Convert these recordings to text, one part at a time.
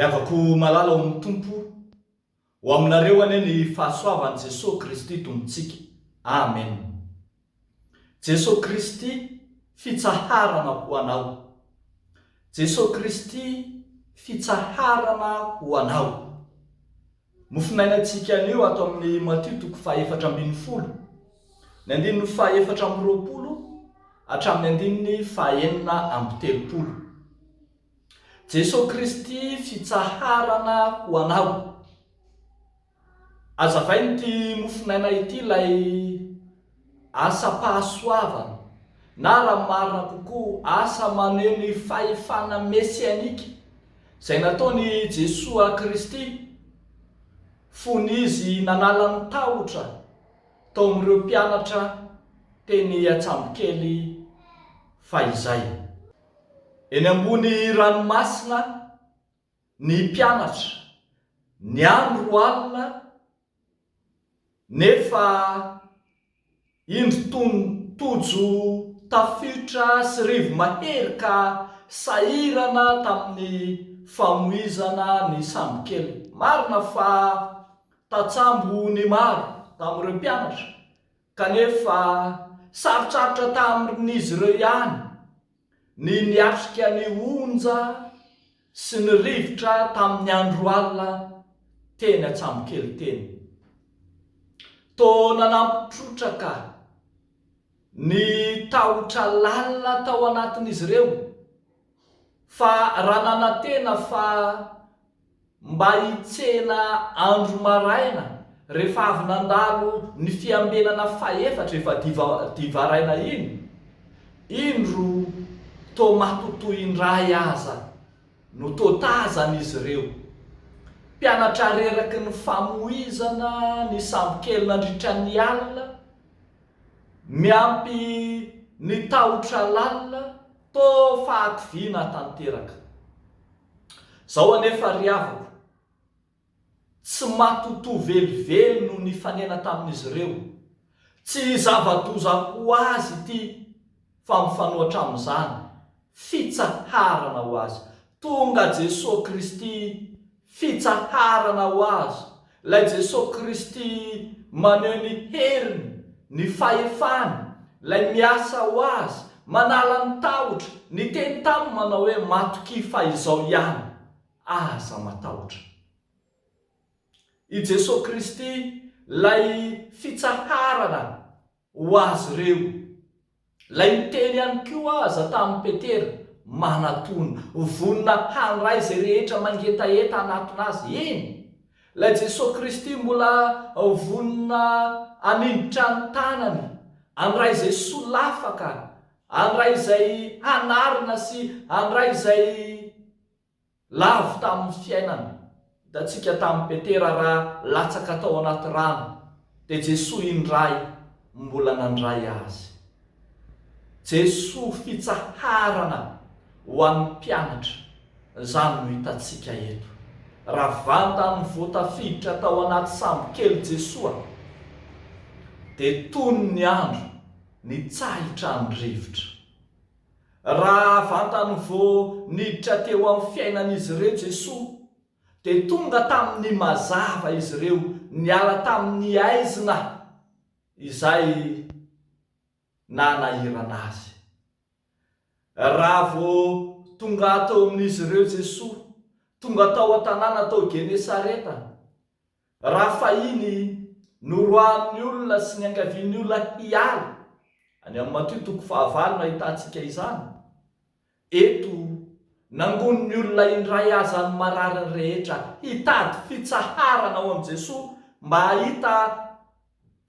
Riavako malala ao amin'ny tompo ho aminareo ane ny fahasoavan'i Jesosy Kristy tompontsika. Amen. Jesosy Kristy fitsaharana ho anao. Jesosy Kristy fitsaharana ho anao. Mofinainantsika anio ato amin'ny Matthieu 4:40, ny 4:20 hatramin'ny 4:30. Jesosy Kristy fitsaharana ho anao. Azavainy ty mofinaina ity lay asa-pahasoavana na raha marina kokoa asa maneho ny fahefana mesianika izay nataony Jesosy Kristy fony izy nanala ny tahotra tao amin'ireo mpianatra teny Atsambokely fahizay. Eny ambony ranomasina ny mpianatra, ny andro alina, nefa indro tojo tafiotra sy rivo mahery ka sahirana tamin'ny famoizana ny sambokely. Marina fa tatsambo ny maro tamin'ireo mpianatra, kanefa sarotsarotra tamin'izy ireo ihany ny niatrika ny onja sy ny rivotra tamin'ny andro alina teny Atsambokely teny. Tô nanampitrotraka ny tahotra lalina tao anatin'izy ireo, fa raha nanantena fa mba hitsena andro maraina rehefa avy nandalo ny fiambenana faefatra efa divaraina iny, indro tô matotoy indray aza no tô tazan'izy ireo. Mpianatra reraky ny famoizana ny sambokely nandritra ny alina, miampy ny tahotra lalina, tô fahakiviana tanteraka. Zao anefa ry havako, tsy matoto velively no ny fanena tamin'izy ireo, tsy zava-doza ho azy ity fa mifanohatra amin'izany, fitsaharana ho azy. Tonga Jesosy Kristy fitsaharana ho azy. Lay Jesosy Kristy maneho ny heriny, ny fahefany, lay miasa ho azy, manala ny tahotra, ny teny taminy manao hoe matoky fa izao ihany aza matahotra. I Jesosy Kristy lay fitsaharana ho azy reo. Lay miteny ihany koa aza tamin'ny Petera, manatona, vonina handray izay rehetra mangetaeta anatinazy. Eny, lay Jesosy Kristy mbola vonina haninditra ny tanany, handray izay solafaka, handray izay hanarina sy handray izay lavo tamin'ny fiainana. Hitantsika tamin'ny Petera raha latsaka tao anaty rano, dia Jesosy indray mbola nandray azy. Jesosy fitsaharana ho an'ny mpianatra, izany no hitantsika eto. Raha vantany voatafiditra tao anaty sambokely Jesosy, dia tony ny andro ny tsahitra ny rivotra. Raha vantany vo niditra teo amin'ny fiainan'izy ireo Jesosy, dia tonga tamin'ny mazava izy ireo, niala tamin'ny aizina izay nanahirana azy. Raha vo tonga tao amin'izy ireo Jesosy, tonga tao an-tanàna tao Genesareta, raha fahiny norohan'ny olona sy ny angavian'ny olona hiala, any amin'ny Matthieu 5:20 ahitantsika izany. Eto nangon'ny olona indray aza ny marariny rehetra hitady fitsaharana ao amin'ny Jesosy, mba hahita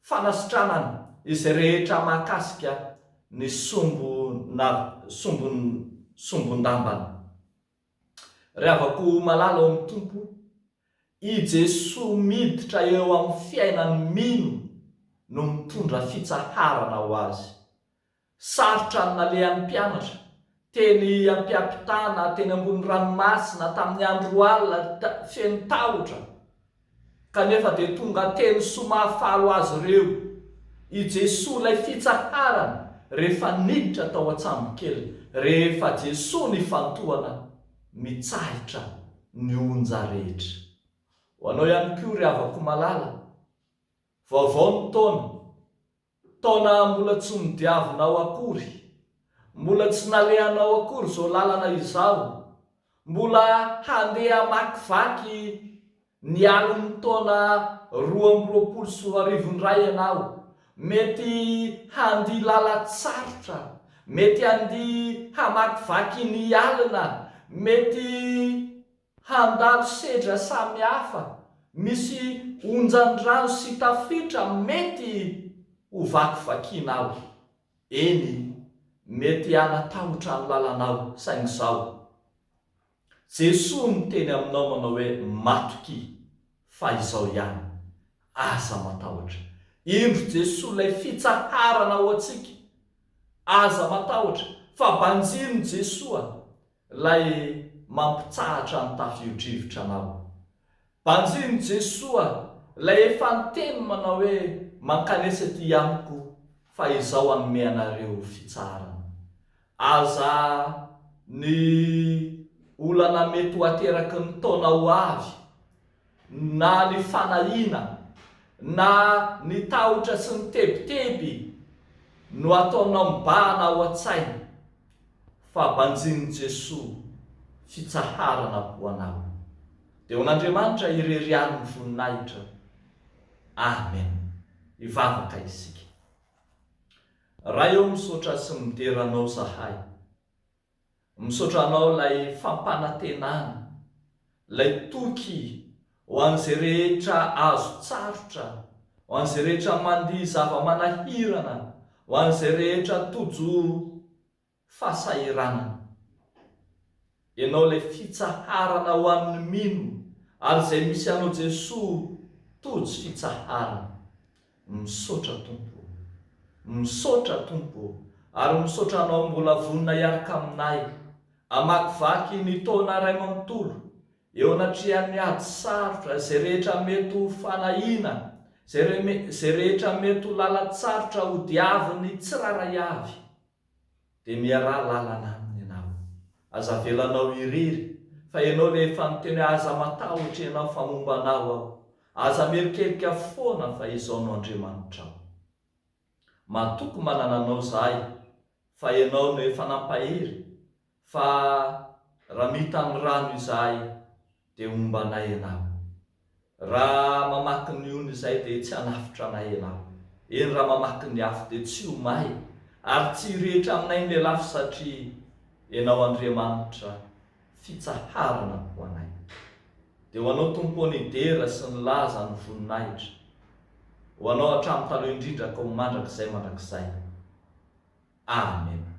fanasitranany izay rehetra mahakasika ny sombon-dambana. Ry havako malala ao amin'ny tompo, i Jesosy miditra eo amin'ny fiainany mino no mitondra fitsaharana ho azy. Sarotra ny nalehan'ny mpianatra, teny ampiampitana teny ambony ranomasina tamin'ny andro alina feno tahotra, kanefa dia tonga teny somafalo azy ireo. I Jesosy lay fitsaharana rehefa niditra tao Atsambokely, rehefa Jesosy ny fantohana mitsahitra ny onja rehetra. Ho anao ihany koa ry havako malala, vaovao ny taona mbola tsy nidiavinao akory, mbola tsy nalehanao akory zao lalana izao, mbola handeha hamakivaky ny aliny taona 2024 ianao, mety handia lala tsarotra, mety handia hamakivaky ny alina, mety handalo sedra samy hafa, misy onjan-drano sy tafitra mety ho vakivakinao. Eny, mety hanatahotra ny lalanao, saingy izao Jesosy miteny aminao manao hoe matoky fa izao ihany, aza matahotra. Indro Jesosy ilay fitsaharana ho antsika, aza matahotra, fa banjiny Jesosy lay mampitsahatra ny tafio-drivotra anao. Banjiny Jesosy lay efa niteny manao hoe mankanesa ty amiko fa izao anome anareo fitsarana. Aza ny olana mety ho ateraky ny taona ho avy, na ny fanahina, na ny tahotra sy ny tebiteby no ataonao mibahana ao an-tsaina, fa banjiny Jesosy fitsaharana ho anao. Dia ho n'Andriamanitra ireriany ny voninahitra. Amen. Ivavaka isika. Raha eo misaotra sy mideranao zahay, misaotra anao lay fampanantenana, lay toky ho an'izay rehetra azo tsarotra, ho an'izay rehetra mandihy zava-manahirana, ho an'izay rehetra tojo fahasahiranana. Ianao lay fitsaharana ho amin'ny mino, ary izay misy anao Jesosy tojo fitsaharana. Misaotra Tompo, misaotra Tompo, ary misaotra anao mbola vonina hiaraka aminay hamakivaky ny taona iray manontolo eo anatrihan'ny ady sarotra, izay rehetra mety ho fanahina, izay rehetra mety ho lalatsarotra ho diaviny tsiraray avy, dia miaraha lalana aminy ianao. Aza velanao irery, fa ianao rehefa niteny aza matahotra ianao fa momba anao aho, aza merikerika foana fa izao no Andriamanitra ao. Matoky manana anao zahay, fa ianao no efa nampahery, fa raha mita ny rano izahay dia momba anay ianao. Raha mamaky ny ono izay dia tsy hanafitra anay ianao. Eny raha mamaky ny afo dia tsy ho may, ary tsy rehetra aminay ny lafo satria ianao Andriamanitra fitsaharana ho anay. Dia ho anao Tompo ny dera sy ny laza ny voninahitra, ho anao hatramin'ny taloha indrindra ka ho mandrakizay mandrakizay. Amen.